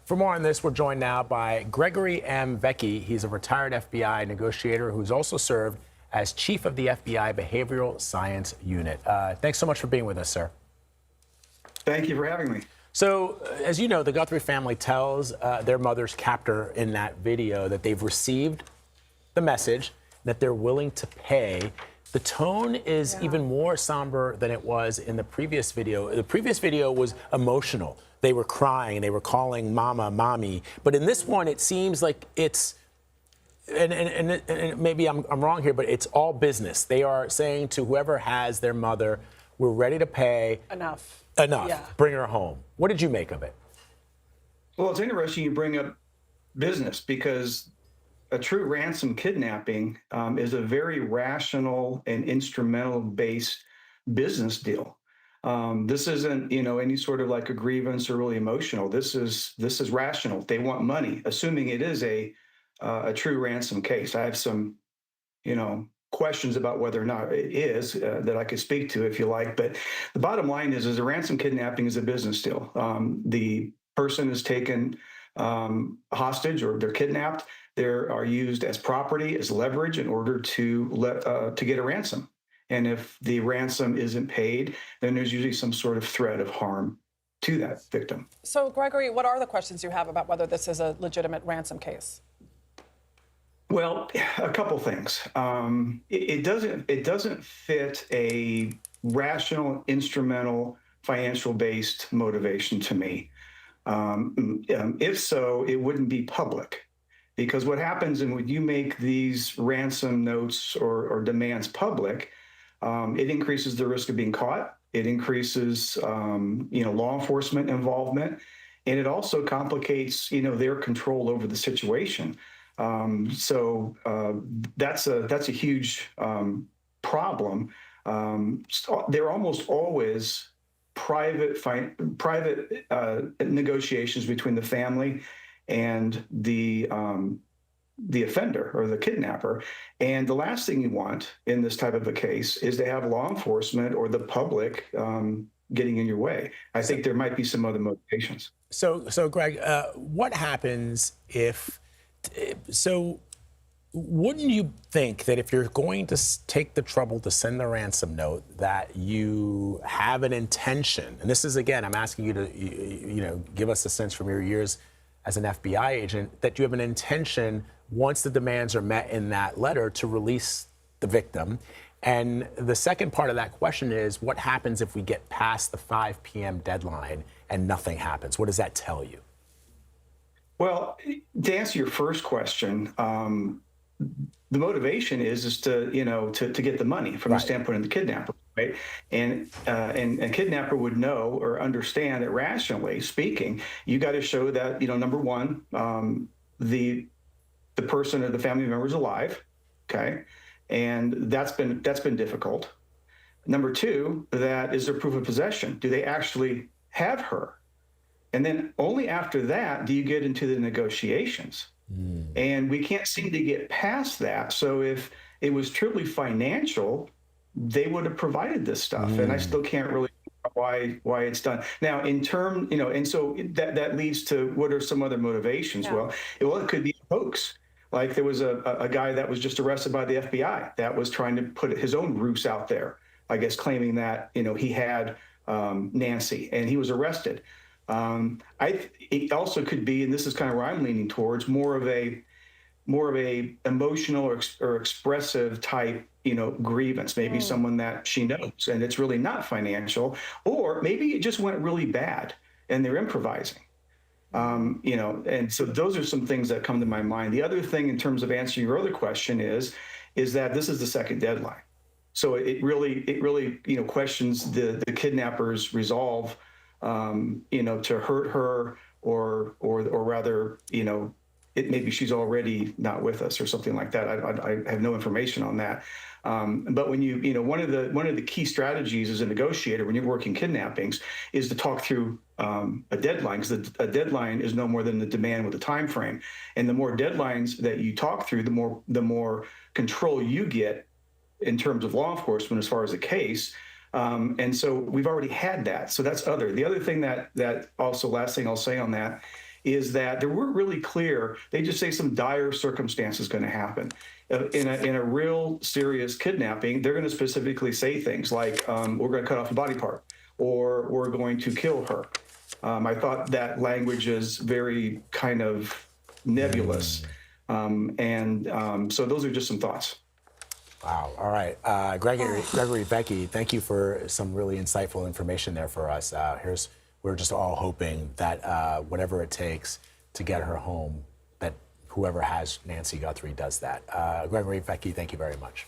For more on this, we're joined now by Gregory M. Vecchi. He's a retired FBI negotiator who's also served as chief of the FBI Behavioral Science Unit. Thanks so much for being with us, sir. Thank you for having me. So, as you know, the Guthrie family tells their mother's captor in that video that they've received the message, that they're willing to pay. The tone is even more somber than it was in the previous video. The previous video was emotional. They were crying, they were calling mama, mommy. But in this one, it seems like it's, and maybe I'm wrong here, but it's all business. They are saying to whoever has their mother, we're ready to pay. Enough. Yeah. Bring her home. What did you make of it? Well, it's interesting you bring up business because a true ransom kidnapping is a very rational and instrumental-based business deal. This isn't, any sort of like a grievance or really emotional. This is rational. They want money, assuming it is a true ransom case. I have some, questions about whether or not it is that I could speak to if you like. But the bottom line is a ransom kidnapping is a business deal. The person is taken hostage or they're kidnapped. They are used as property, as leverage in order to get a ransom. And if the ransom isn't paid, then there's usually some sort of threat of harm to that victim. So, Gregory, what are the questions you have about whether this is a legitimate ransom case? Well, a couple things. It doesn't fit a rational, instrumental, financial-based motivation to me. If so, it wouldn't be public. Because what happens when you make these ransom notes or demands public, it increases the risk of being caught. It increases, law enforcement involvement, and it also complicates, their control over the situation. So that's a huge problem. They're almost always private negotiations between the family and the offender or the kidnapper. And the last thing you want in this type of a case is to have law enforcement or the public getting in your way. I think there might be some other motivations. So Greg, what happens if, wouldn't you think that if you're going to take the trouble to send the ransom note, that you have an intention, and this is, again, I'm asking you to, give us a sense from your years as an FBI agent, that you have an intention, once the demands are met in that letter, to release the victim? And the second part of that question is, what happens if we get past the 5 p.m. deadline and nothing happens? What does that tell you? Well, to answer your first question, the motivation is to get the money from the standpoint of the kidnapper, right? And kidnapper would know or understand that, rationally speaking, you got to show that, number one, the person or the family member is alive, okay, and that's been difficult. Number two, that is there proof of possession? Do they actually have her? And then only after that do you get into the negotiations. And we can't seem to get past that. So if it was truly financial, they would have provided this stuff. And I still can't really why it's done. Now, in term, and so that leads to what are some other motivations? Yeah. Well, it could be a hoax. Like there was a guy that was just arrested by the FBI that was trying to put his own ruse out there, I guess, claiming that, he had Nancy, and he was arrested. It also could be, and this is kind of where I'm leaning towards, more of a emotional or expressive type, grievance. Maybe someone that she knows, and it's really not financial, or maybe it just went really bad and they're improvising. And so those are some things that come to my mind. The other thing, in terms of answering your other question, is that this is the second deadline, so it really questions the kidnapper's resolve. To hurt her, or rather, maybe she's already not with us or something like that. I have no information on that. But when one of the key strategies as a negotiator when you're working kidnappings is to talk through a deadline, because a deadline is no more than the demand with a time frame. And the more deadlines that you talk through, the more control you get in terms of law enforcement as far as a case. And so we've already had that. So that's other. The other thing that also, last thing I'll say on that is that they weren't really clear. They just say some dire circumstance is going to happen. In a real serious kidnapping, they're going to specifically say things like, we're going to cut off a body part, or we're going to kill her. I thought that language is very kind of nebulous. So those are just some thoughts. Wow. All right. Gregory Vecchi, thank you for some really insightful information there for us. We're just all hoping that whatever it takes to get her home, that whoever has Nancy Guthrie does that. Gregory Vecchi, thank you very much.